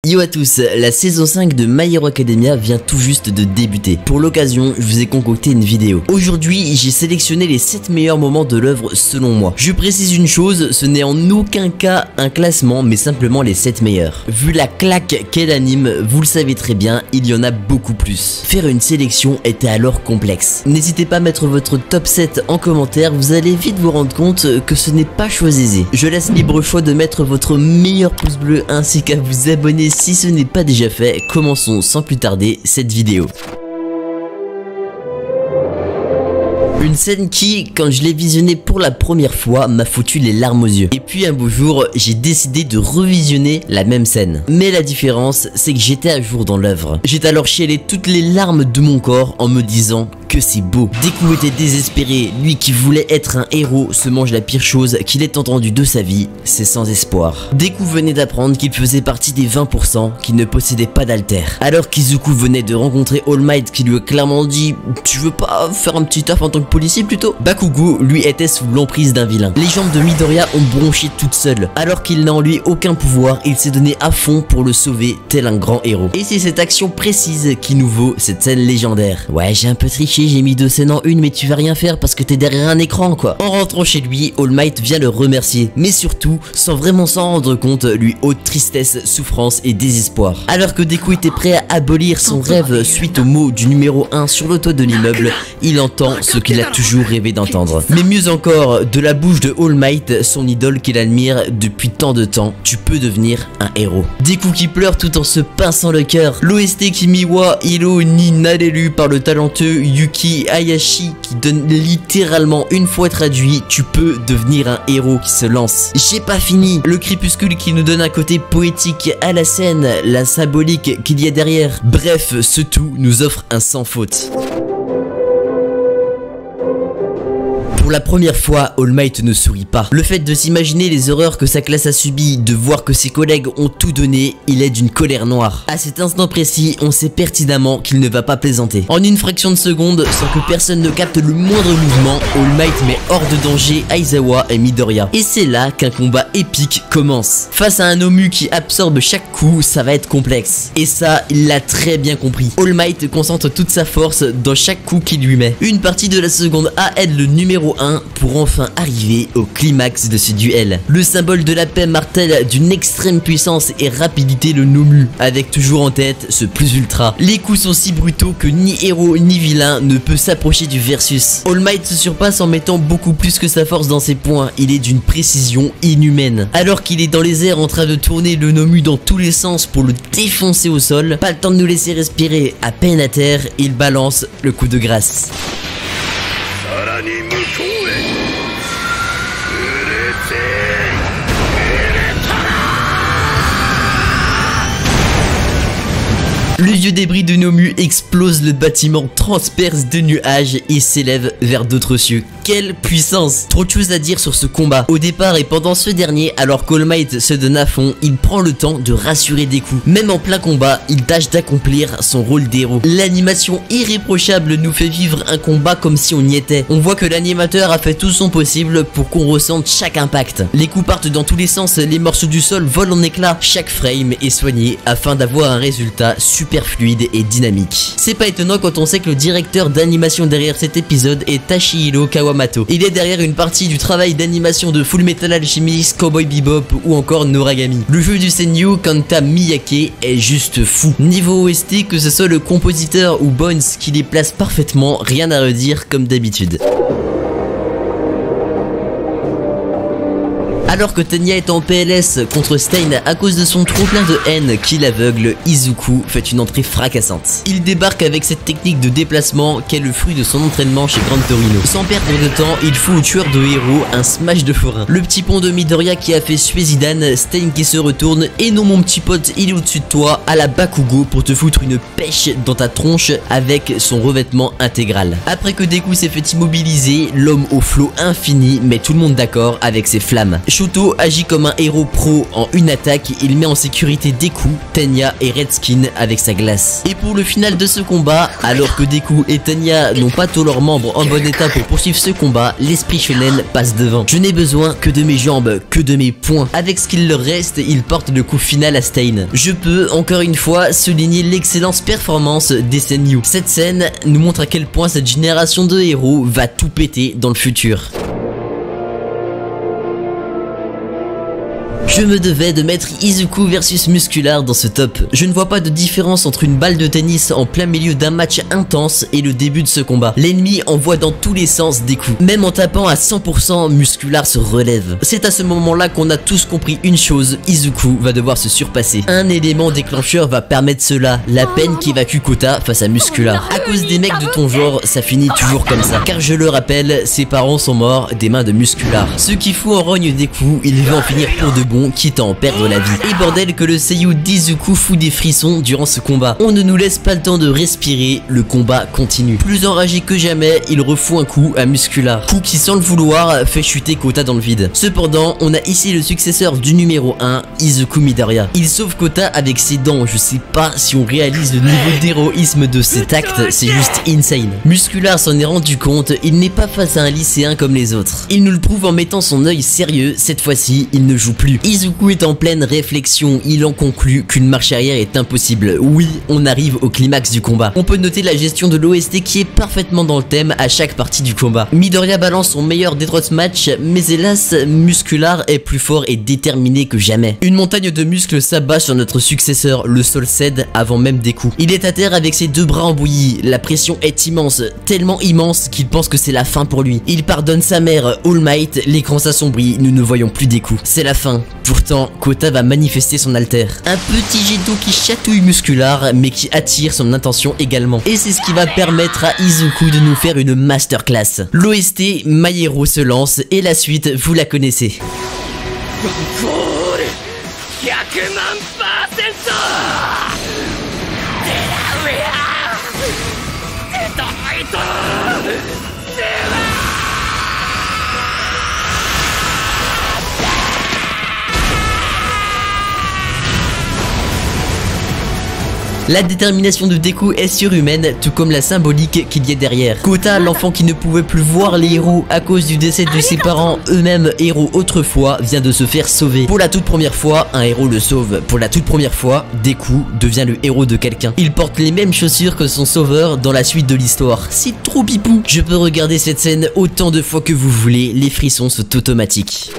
Yo à tous, la saison 5 de My Hero Academia vient tout juste de débuter. Pour l'occasion, je vous ai concocté une vidéo. Aujourd'hui, j'ai sélectionné les 7 meilleurs moments de l'œuvre selon moi. Je précise une chose, ce n'est en aucun cas un classement, mais simplement les 7 meilleurs. Vu la claque qu'est l'anime, vous le savez très bien, il y en a beaucoup plus. Faire une sélection était alors complexe. N'hésitez pas à mettre votre top 7 en commentaire, vous allez vite vous rendre compte que ce n'est pas chose aisée. Je laisse libre choix de mettre votre meilleur pouce bleu ainsi qu'à vous abonner si ce n'est pas déjà fait. Commençons sans plus tarder cette vidéo. Une scène qui, quand je l'ai visionnée pour la première fois, m'a foutu les larmes aux yeux. Et puis un beau jour, j'ai décidé de revisionner la même scène. Mais la différence, c'est que j'étais à jour dans l'œuvre. J'ai alors chialé toutes les larmes de mon corps en me disant que c'est beau. Deku était désespéré, lui qui voulait être un héros se mange la pire chose qu'il ait entendu de sa vie, c'est sans espoir. Deku venait d'apprendre qu'il faisait partie des 20% qui ne possédaient pas d'alter. Alors qu'Izuku venait de rencontrer All Might qui lui a clairement dit « Tu veux pas faire un petit taf en tant que policier plutôt ?» Bakugo, lui, était sous l'emprise d'un vilain. Les jambes de Midoriya ont bronché toutes seules. Alors qu'il n'a en lui aucun pouvoir, il s'est donné à fond pour le sauver tel un grand héros. Et c'est cette action précise qui nous vaut cette scène légendaire. Ouais, j'ai un peu triché, j'ai mis 2 scènes en une, mais tu vas rien faire parce que t'es derrière un écran quoi. En rentrant chez lui, All Might vient le remercier, mais surtout, sans vraiment s'en rendre compte, lui ôte tristesse, souffrance et désespoir. Alors que Deku était prêt à abolir son rêve suite au mot du numéro 1 sur le toit de l'immeuble, il entend ce qu'il a toujours rêvé d'entendre. Mais mieux encore, de la bouche de All Might, son idole qu'il admire depuis tant de temps, tu peux devenir un héros. Deku qui pleure tout en se pinçant le cœur. L'OST Kimiwa Hiro ni Narelu par le talentueux Yuki Hayashi qui donne littéralement une fois traduit, tu peux devenir un héros qui se lance. J'ai pas fini. Le crépuscule qui nous donne un côté poétique à la scène, la symbolique qu'il y a derrière. Bref, ce tout nous offre un sans faute. Pour la première fois, All Might ne sourit pas. Le fait de s'imaginer les horreurs que sa classe a subies, de voir que ses collègues ont tout donné, il est d'une colère noire. À cet instant précis, on sait pertinemment qu'il ne va pas plaisanter. En une fraction de seconde, sans que personne ne capte le moindre mouvement, All Might met hors de danger Aizawa et Midoriya. Et c'est là qu'un combat épique commence. Face à un Omu qui absorbe chaque coup, ça va être complexe. Et ça, il l'a très bien compris. All Might concentre toute sa force dans chaque coup qu'il lui met. Une partie de la seconde A aide le numéro 1 pour enfin arriver au climax de ce duel. Le symbole de la paix martèle d'une extrême puissance et rapidité le Nomu, avec toujours en tête ce plus ultra. Les coups sont si brutaux que ni héros ni vilain ne peut s'approcher du versus. All Might se surpasse en mettant beaucoup plus que sa force dans ses points, il est d'une précision inhumaine. Alors qu'il est dans les airs en train de tourner le Nomu dans tous les sens pour le défoncer au sol, pas le temps de nous laisser respirer, à peine à terre, il balance le coup de grâce. Le vieux débris de Nomu explose, le bâtiment transperce de nuages et s'élève vers d'autres cieux. Quelle puissance! Trop de choses à dire sur ce combat. Au départ et pendant ce dernier, alors qu'All Might se donne à fond, il prend le temps de rassurer Deku. Même en plein combat, il tâche d'accomplir son rôle d'héros. L'animation irréprochable nous fait vivre un combat comme si on y était. On voit que l'animateur a fait tout son possible pour qu'on ressente chaque impact. Les coups partent dans tous les sens, les morceaux du sol volent en éclats. Chaque frame est soigné afin d'avoir un résultat super fluide et dynamique. C'est pas étonnant quand on sait que le directeur d'animation derrière cet épisode est Tashihiro Kawamato. Il est derrière une partie du travail d'animation de Full Metal Alchemist, Cowboy Bebop ou encore Noragami. Le jeu du Senyu Kanta Miyake est juste fou. Niveau OST, que ce soit le compositeur ou Bones qui les place parfaitement, rien à redire comme d'habitude. Alors que Tenya est en PLS contre Stein à cause de son trop plein de haine qui l'aveugle, Izuku fait une entrée fracassante. Il débarque avec cette technique de déplacement qui est le fruit de son entraînement chez Gran Torino. Sans perdre de temps, il fout au tueur de héros un smash de forain. Le petit pont de Midoriya qui a fait suer Zidane, Stein qui se retourne et non mon petit pote il est au-dessus de toi à la Bakugo pour te foutre une pêche dans ta tronche avec son revêtement intégral. Après que Deku s'est fait immobiliser, l'homme au flot infini met tout le monde d'accord avec ses flammes. Shoto agit comme un héros pro. En une attaque, il met en sécurité Deku, Tenya et Redskin avec sa glace. Et pour le final de ce combat, alors que Deku et Tenya n'ont pas tous leurs membres en bon état pour poursuivre ce combat, l'esprit shonen passe devant. Je n'ai besoin que de mes jambes, que de mes poings. Avec ce qu'il leur reste, ils portent le coup final à Stain. Je peux encore une fois souligner l'excellente performance des Senyu. Cette scène nous montre à quel point cette génération de héros va tout péter dans le futur. Je me devais de mettre Izuku versus Muscular dans ce top. Je ne vois pas de différence entre une balle de tennis en plein milieu d'un match intense et le début de ce combat. L'ennemi envoie dans tous les sens des coups. Même en tapant à 100%, Muscular se relève. C'est à ce moment-là qu'on a tous compris une chose, Izuku va devoir se surpasser. Un élément déclencheur va permettre cela, la peine qu'évacue Kota face à Muscular. À cause des mecs de ton genre, ça finit toujours comme ça. Car je le rappelle, ses parents sont morts des mains de Muscular. Ce qui fout en rogne Deku, il veut en finir pour de bon, quitte à en perdre la vie. Et bordel que le seiyuu d'Izuku fout des frissons durant ce combat. On ne nous laisse pas le temps de respirer, le combat continue. Plus enragé que jamais, il refout un coup à Muscular. Coup qui sans le vouloir fait chuter Kota dans le vide. Cependant, on a ici le successeur du numéro 1, Izuku Midoriya. Il sauve Kota avec ses dents, je sais pas si on réalise le niveau d'héroïsme de cet acte, c'est juste insane. Muscular s'en est rendu compte, il n'est pas face à un lycéen comme les autres. Il nous le prouve en mettant son œil sérieux, cette fois-ci, il ne joue plus. Izuku est en pleine réflexion, il en conclut qu'une marche arrière est impossible. Oui, on arrive au climax du combat. On peut noter la gestion de l'OST qui est parfaitement dans le thème à chaque partie du combat. Midoriya balance son meilleur Death match, mais hélas, Muscular est plus fort et déterminé que jamais. Une montagne de muscles s'abat sur notre successeur, le sol cède avant même des coups. Il est à terre avec ses deux bras embouillis, la pression est immense, tellement immense qu'il pense que c'est la fin pour lui. Il pardonne sa mère, All Might, l'écran s'assombrit, nous ne voyons plus des coups. C'est la fin. Pourtant, Kota va manifester son alter. Un petit jet d'eau qui chatouille Muscular, mais qui attire son intention également. Et c'est ce qui va permettre à Izuku de nous faire une masterclass. L'OST My Hero se lance et la suite, vous la connaissez. La détermination de Deku est surhumaine, tout comme la symbolique qu'il y a derrière. Kota, l'enfant qui ne pouvait plus voir les héros à cause du décès de ses parents, eux-mêmes héros autrefois, vient de se faire sauver. Pour la toute première fois, un héros le sauve. Pour la toute première fois, Deku devient le héros de quelqu'un. Il porte les mêmes chaussures que son sauveur dans la suite de l'histoire. C'est trop pipou. Je peux regarder cette scène autant de fois que vous voulez, les frissons sont automatiques.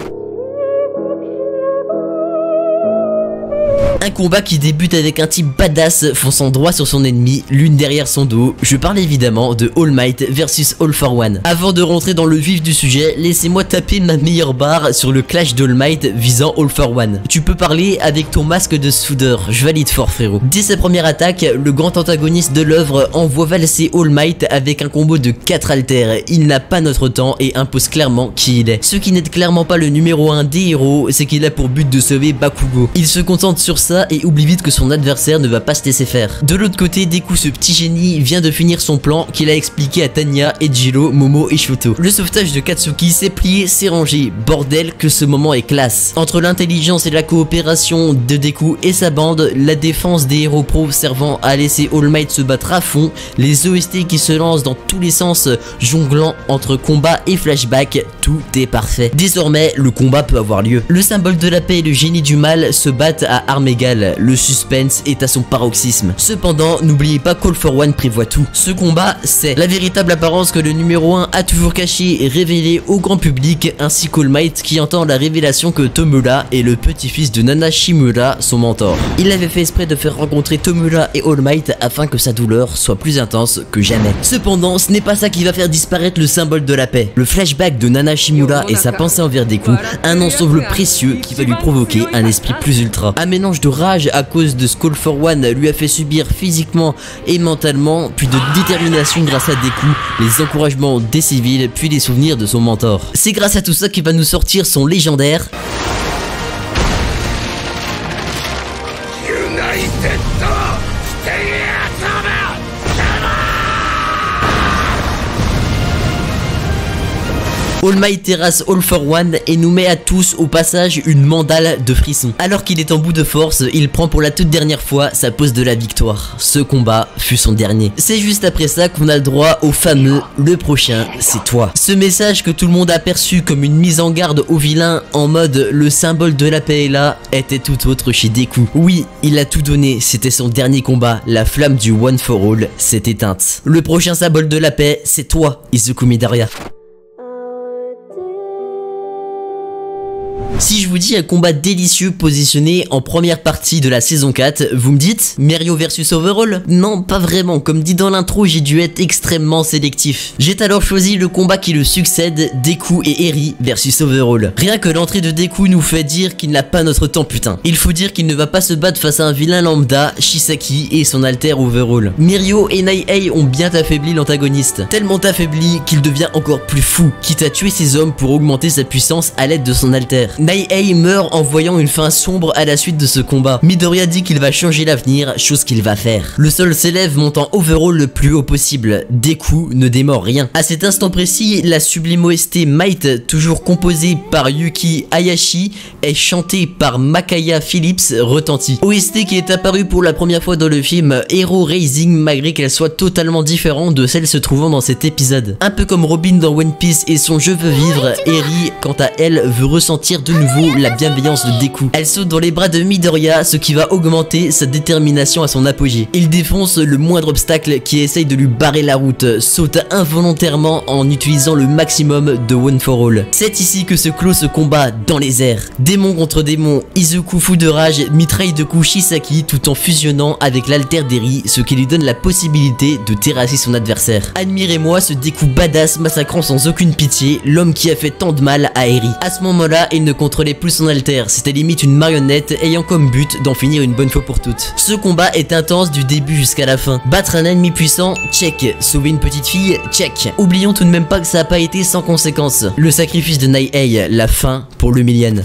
Un combat qui débute avec un type badass fonçant droit sur son ennemi, l'une derrière son dos. Je parle évidemment de All Might versus All for One. Avant de rentrer dans le vif du sujet, laissez-moi taper ma meilleure barre sur le clash d'All Might visant All for One. Tu peux parler avec ton masque de soudeur, je valide fort frérot. Dès sa première attaque, le grand antagoniste de l'œuvre envoie valser All Might avec un combo de 4 haltères. Il n'a pas notre temps et impose clairement qui il est. Ce qui n'est clairement pas le numéro 1 des héros, c'est qu'il a pour but de sauver Bakugo. Il se concentre sur ça et oublie vite que son adversaire ne va pas se laisser faire. De l'autre côté, Deku, ce petit génie, vient de finir son plan qu'il a expliqué à Tanya, Ejiro, Momo et Shoto. Le sauvetage de Katsuki s'est plié, s'est rangé. Bordel que ce moment est classe. Entre l'intelligence et la coopération de Deku et sa bande, la défense des héros pros servant à laisser All Might se battre à fond, les OST qui se lancent dans tous les sens, jonglant entre combat et flashback, tout est parfait. Désormais, le combat peut avoir lieu. Le symbole de la paix et le génie du mal se battent à armes égales. Le suspense est à son paroxysme. Cependant, n'oubliez pas qu'All for One prévoit tout. Ce combat, c'est la véritable apparence que le numéro 1 a toujours cachée et révélée au grand public, ainsi qu'All Might qui entend la révélation que Tomura est le petit-fils de Nana Shimura, son mentor. Il avait fait exprès de faire rencontrer Tomura et All Might afin que sa douleur soit plus intense que jamais. Cependant, ce n'est pas ça qui va faire disparaître le symbole de la paix. Le flashback de Nana Shimura et sa pensée envers Deku, un ensemble précieux qui va lui provoquer un esprit plus ultra. Un mélange de rage à cause de ce qu'All for One lui a fait subir physiquement et mentalement, puis de détermination grâce à Deku, les encouragements des civils, puis les souvenirs de son mentor. C'est grâce à tout ça qu'il va nous sortir son légendaire All Might terrasse All for One et nous met à tous au passage une mandale de frisson. Alors qu'il est en bout de force, il prend pour la toute dernière fois sa pose de la victoire. Ce combat fut son dernier. C'est juste après ça qu'on a le droit au fameux « Le prochain, c'est toi ». Ce message que tout le monde a perçu comme une mise en garde au vilain en mode « le symbole de la paix est là » était tout autre chez Deku. Oui, il a tout donné, c'était son dernier combat, la flamme du One for All s'est éteinte. Le prochain symbole de la paix, c'est toi, Izuku Midoriya. Si je vous dis un combat délicieux positionné en première partie de la saison 4, vous me dites Mirio versus Overall? Non, pas vraiment, comme dit dans l'intro, j'ai dû être extrêmement sélectif. J'ai alors choisi le combat qui le succède, Deku et Eri versus Overall. Rien que l'entrée de Deku nous fait dire qu'il n'a pas notre temps, putain. Il faut dire qu'il ne va pas se battre face à un vilain lambda, Shisaki et son alter Overall. Mirio et Naei ont bien affaibli l'antagoniste, tellement affaibli qu'il devient encore plus fou, quitte à tuer ses hommes pour augmenter sa puissance à l'aide de son alter. Naei meurt en voyant une fin sombre à la suite de ce combat. Midoriya dit qu'il va changer l'avenir, chose qu'il va faire. Le sol s'élève, montant Overall le plus haut possible. Deku ne démord rien. À cet instant précis, la sublime OST Might, toujours composée par Yuki Hayashi, est chantée par Makaya Phillips, retentit. OST qui est apparue pour la première fois dans le film Hero Rising, malgré qu'elle soit totalement différente de celle se trouvant dans cet épisode. Un peu comme Robin dans One Piece et son Je veux vivre, Eri, quant à elle, veut ressentir de nouveau la bienveillance de Deku. Elle saute dans les bras de Midoriya, ce qui va augmenter sa détermination à son apogée. Il défonce le moindre obstacle qui essaye de lui barrer la route, saute involontairement en utilisant le maximum de One for All. C'est ici que se clôt ce combat dans les airs. Démon contre démon, Izuku fou de rage mitraille de coups Shisaki tout en fusionnant avec l'alter d'Eri, ce qui lui donne la possibilité de terrasser son adversaire. Admirez-moi ce Deku badass massacrant sans aucune pitié l'homme qui a fait tant de mal à Eri. À ce moment-là, il ne contrôlait plus son alter, c'était limite une marionnette ayant comme but d'en finir une bonne fois pour toutes. Ce combat est intense du début jusqu'à la fin. Battre un ennemi puissant, check. Sauver une petite fille, check. Oublions tout de même pas que ça a pas été sans conséquence. Le sacrifice de Naei, la fin pour le million.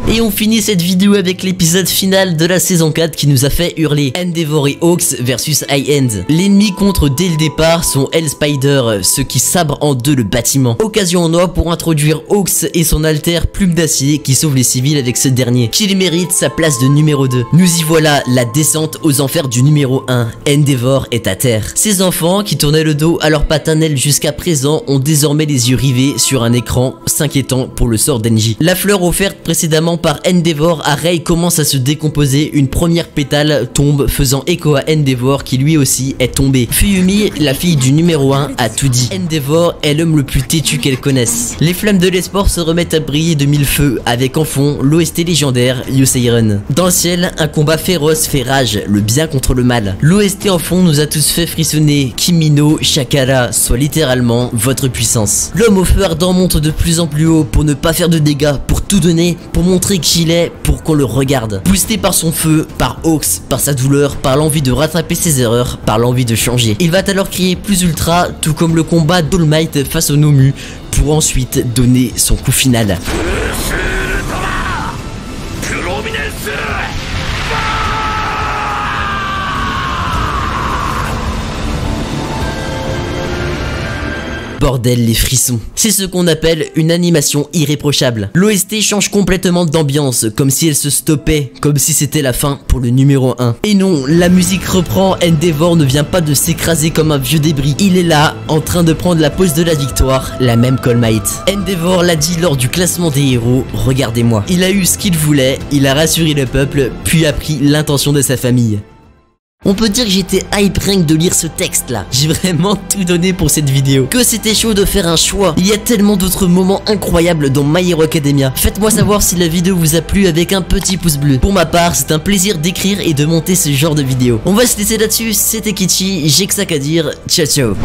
Et on finit cette vidéo avec l'épisode final de la saison 4 qui nous a fait hurler. Endeavor et Hawks versus High End. L'ennemi contre dès le départ sont Hell Spider, ceux qui sabrent en deux le bâtiment. Occasion en or pour introduire Hawks et son alter Plume d'Acier qui sauve les civils avec ce dernier, qui mérite sa place de numéro 2. Nous y voilà, la descente aux enfers du numéro 1. Endeavor est à terre. Ses enfants, qui tournaient le dos à leur paternel jusqu'à présent, ont désormais les yeux rivés sur un écran, s'inquiétant pour le sort d'Enji. La fleur offerte précédemment par Endeavor à Rei commence à se décomposer, une première pétale tombe faisant écho à Endeavor qui lui aussi est tombé. Fuyumi, la fille du numéro 1, a tout dit. Endeavor est l'homme le plus têtu qu'elle connaisse. Les flammes de l'espoir se remettent à briller de mille feux avec en fond l'OST légendaire Yuseiren. Dans le ciel, un combat féroce fait rage, le bien contre le mal. L'OST en fond nous a tous fait frissonner, Kimino Shakara, soit littéralement votre puissance. L'homme au feu ardent monte de plus en plus haut pour ne pas faire de dégâts, pour tout donner, pour montrer qui il est, pour qu'on le regarde. Boosté par son feu, par Hawks, par sa douleur, par l'envie de rattraper ses erreurs, par l'envie de changer. Il va alors crier plus ultra, tout comme le combat d'All Might face au Nomu, pour ensuite donner son coup final. Bordel, les frissons. C'est ce qu'on appelle une animation irréprochable. L'OST change complètement d'ambiance, comme si elle se stoppait, comme si c'était la fin pour le numéro 1. Et non, la musique reprend, Endeavor ne vient pas de s'écraser comme un vieux débris. Il est là, en train de prendre la pose de la victoire, la même qu'All Might. Endeavor l'a dit lors du classement des héros, regardez-moi. Il a eu ce qu'il voulait, il a rassuré le peuple, puis a pris l'intention de sa famille. On peut dire que j'étais hype rien que de lire ce texte là. J'ai vraiment tout donné pour cette vidéo. Que c'était chaud de faire un choix. Il y a tellement d'autres moments incroyables dans My Hero Academia. Faites-moi savoir si la vidéo vous a plu avec un petit pouce bleu. Pour ma part, c'est un plaisir d'écrire et de monter ce genre de vidéo. On va se laisser là-dessus. C'était Kichi, j'ai que ça qu'à dire. Ciao ciao.